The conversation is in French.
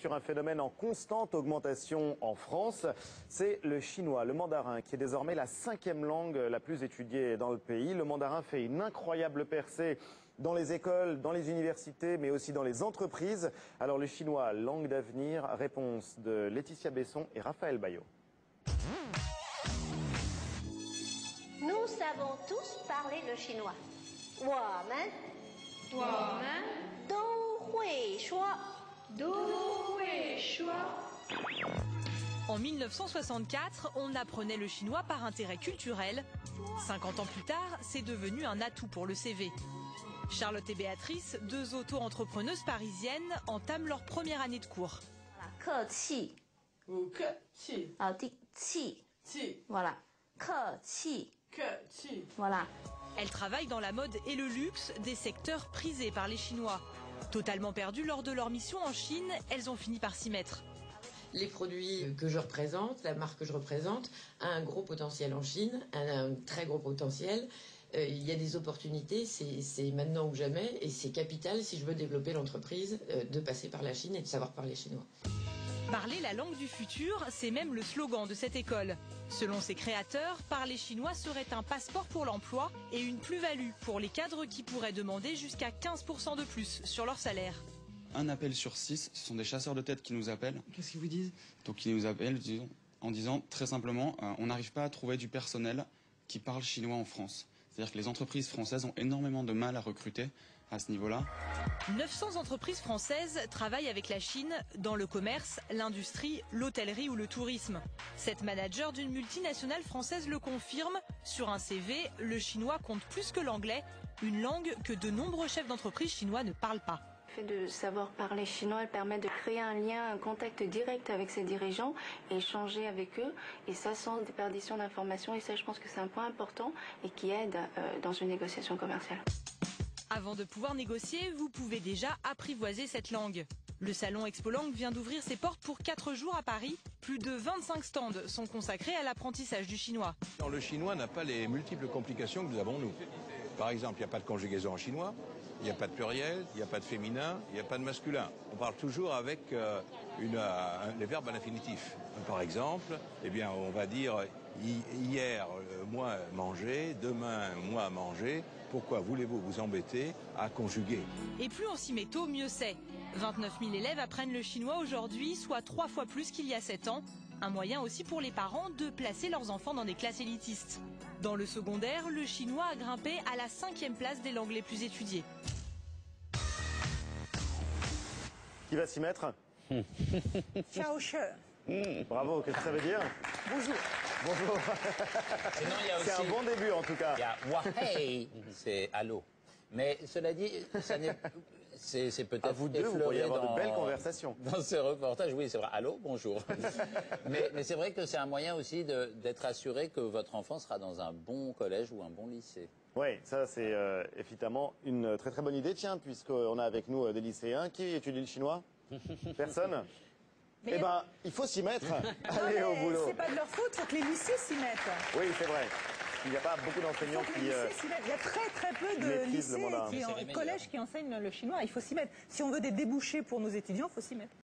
sur un phénomène en constante augmentation en France. C'est le chinois, le mandarin, qui est désormais la 5e langue la plus étudiée dans le pays. Le mandarin fait une incroyable percée dans les écoles, dans les universités, mais aussi dans les entreprises. Alors le chinois, langue d'avenir, réponse de Laetitia Besson et Raphaël Bayot. Nous savons tous parler le chinois. 我们都会说. En 1964, on apprenait le chinois par intérêt culturel. 50 ans plus tard, c'est devenu un atout pour le CV. Charlotte et Béatrice, deux auto-entrepreneuses parisiennes, entament leur première année de cours. 客气 ou 客气 气 voilà 客气 voilà. Elles travaillent dans la mode et le luxe, des secteurs prisés par les Chinois. Totalement perdues lors de leur mission en Chine, elles ont fini par s'y mettre. Les produits que je représente, la marque que je représente, a un gros potentiel en Chine, un très gros potentiel. Il y a des opportunités, c'est maintenant ou jamais, et c'est capital si je veux développer l'entreprise, de passer par la Chine et de savoir parler chinois. Parler la langue du futur, c'est même le slogan de cette école. Selon ses créateurs, parler chinois serait un passeport pour l'emploi et une plus-value pour les cadres qui pourraient demander jusqu'à 15% de plus sur leur salaire. Un appel sur 6, ce sont des chasseurs de tête qui nous appellent. Qu'est-ce qu'ils vous disent? Donc ils nous appellent en disant très simplement, on n'arrive pas à trouver du personnel qui parle chinois en France. C'est-à-dire que les entreprises françaises ont énormément de mal à recruter à ce niveau-là. 900 entreprises françaises travaillent avec la Chine dans le commerce, l'industrie, l'hôtellerie ou le tourisme. Cette manager d'une multinationale française le confirme. Sur un CV, le chinois compte plus que l'anglais, une langue que de nombreux chefs d'entreprise chinois ne parlent pas. Le fait de savoir parler chinois, elle permet de créer un lien, un contact direct avec ses dirigeants et échanger avec eux. Et ça sans déperdition d'informations. Et ça, je pense que c'est un point important et qui aide dans une négociation commerciale. Avant de pouvoir négocier, vous pouvez déjà apprivoiser cette langue. Le salon Expolang vient d'ouvrir ses portes pour 4 jours à Paris. Plus de 25 stands sont consacrés à l'apprentissage du chinois. Le chinois n'a pas les multiples complications que nous avons nous. Par exemple, il n'y a pas de conjugaison en chinois. Il n'y a pas de pluriel, il n'y a pas de féminin, il n'y a pas de masculin. On parle toujours avec les verbes à l'infinitif. Par exemple, eh bien, on va dire hier, moi manger, demain, moi manger. Pourquoi voulez-vous vous embêter à conjuguer? Et plus on s'y met tôt, mieux c'est. 29 000 élèves apprennent le chinois aujourd'hui, soit 3 fois plus qu'il y a 7 ans. Un moyen aussi pour les parents de placer leurs enfants dans des classes élitistes. Dans le secondaire, le chinois a grimpé à la 5e place des langues les plus étudiées. Qui va s'y mettre? Ciao, cher. Bravo, qu'est-ce que ça veut dire? Bonjour. Bonjour. C'est un bon début en tout cas. Il y a wahei, c'est allô. Mais cela dit, c'est peut-être à vous deux, vous pourriez avoir de belles conversations. Dans ce reportage, oui, c'est vrai. Allô, bonjour. mais c'est vrai que c'est un moyen aussi d'être assuré que votre enfant sera dans un bon collège ou un bon lycée. Oui, ça c'est évidemment une très très bonne idée. Tiens, puisqu'on a avec nous des lycéens, qui étudie le chinois? Personne? Eh ben, il faut s'y mettre. Allez au boulot. C'est pas de leur faute, il faut que les lycées s'y mettent. Oui, c'est vrai. Il n'y a pas beaucoup d'enseignants qui il y a très peu de lycées et collèges qui enseignent le chinois. Il faut s'y mettre. Si on veut des débouchés pour nos étudiants, il faut s'y mettre.